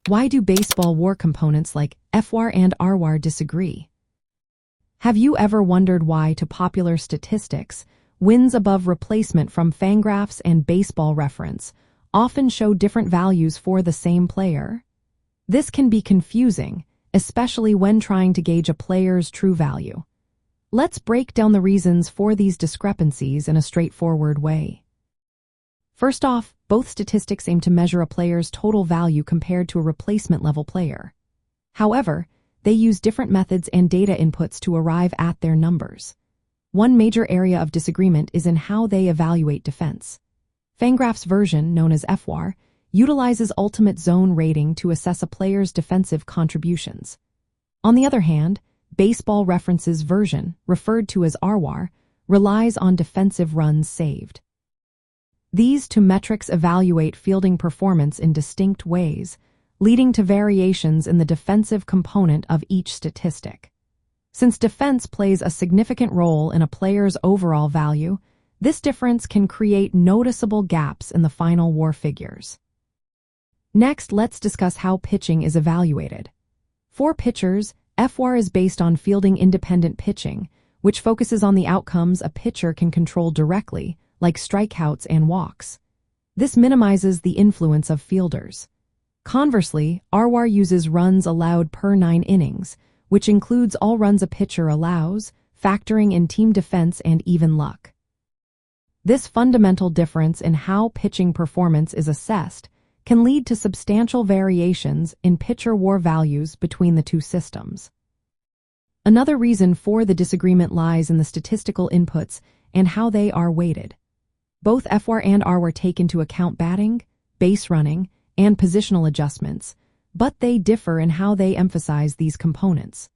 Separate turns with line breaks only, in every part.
Why do baseball WAR components like fWAR and rWAR disagree? Have you ever wondered why, to popular statistics, wins above replacement from Fangraphs and Baseball Reference often show different values for the same player? This can be confusing, especially when trying to gauge a player's true value. Let's break down the reasons for these discrepancies in a straightforward way. First off, both statistics aim to measure a player's total value compared to a replacement-level player. However, they use different methods and data inputs to arrive at their numbers. One major area of disagreement is in how they evaluate defense. Fangraphs' version, known as fWAR, utilizes ultimate zone rating to assess a player's defensive contributions. On the other hand, Baseball Reference's version, referred to as rWAR, relies on defensive runs saved. These two metrics evaluate fielding performance in distinct ways, leading to variations in the defensive component of each statistic. Since defense plays a significant role in a player's overall value, this difference can create noticeable gaps in the final WAR figures. Next, let's discuss how pitching is evaluated. For pitchers, fWAR is based on fielding-independent pitching, which focuses on the outcomes a pitcher can control directly, like strikeouts and walks. This minimizes the influence of fielders. Conversely, rWAR uses runs allowed per 9 innings, which includes all runs a pitcher allows, factoring in team defense and even luck. This fundamental difference in how pitching performance is assessed can lead to substantial variations in pitcher WAR values between the two systems. Another reason for the disagreement lies in the statistical inputs and how they are weighted. Both fWAR and rWAR take into account batting, base running, and positional adjustments, but they differ in how they emphasize these components.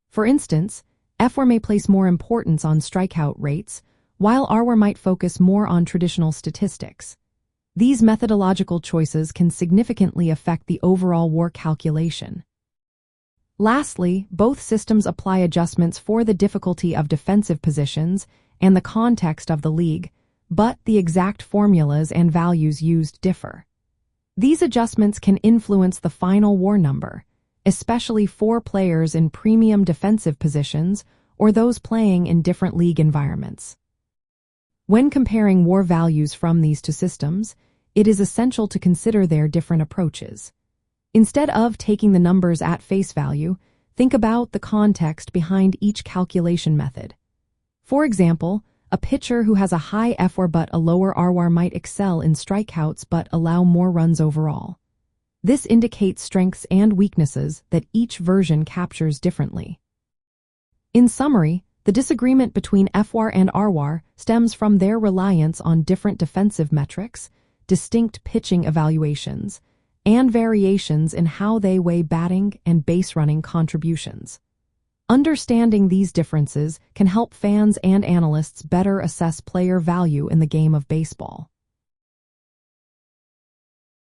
For instance, fWAR may place more importance on strikeout rates, while rWAR might focus more on traditional statistics. These methodological choices can significantly affect the overall WAR calculation. Lastly, both systems apply adjustments for the difficulty of defensive positions and the context of the league, but the exact formulas and values used differ. These adjustments can influence the final WAR number, especially for players in premium defensive positions or those playing in different league environments. When comparing WAR values from these two systems, it is essential to consider their different approaches. Instead of taking the numbers at face value, think about the context behind each calculation method. For example, a pitcher who has a high fWAR but a lower rWAR might excel in strikeouts but allow more runs overall. This indicates strengths and weaknesses that each version captures differently. In summary, the disagreement between fWAR and rWAR stems from their reliance on different defensive metrics, distinct pitching evaluations, and variations in how they weigh batting and base running contributions. Understanding these differences can help fans and analysts better assess player value in the game of baseball.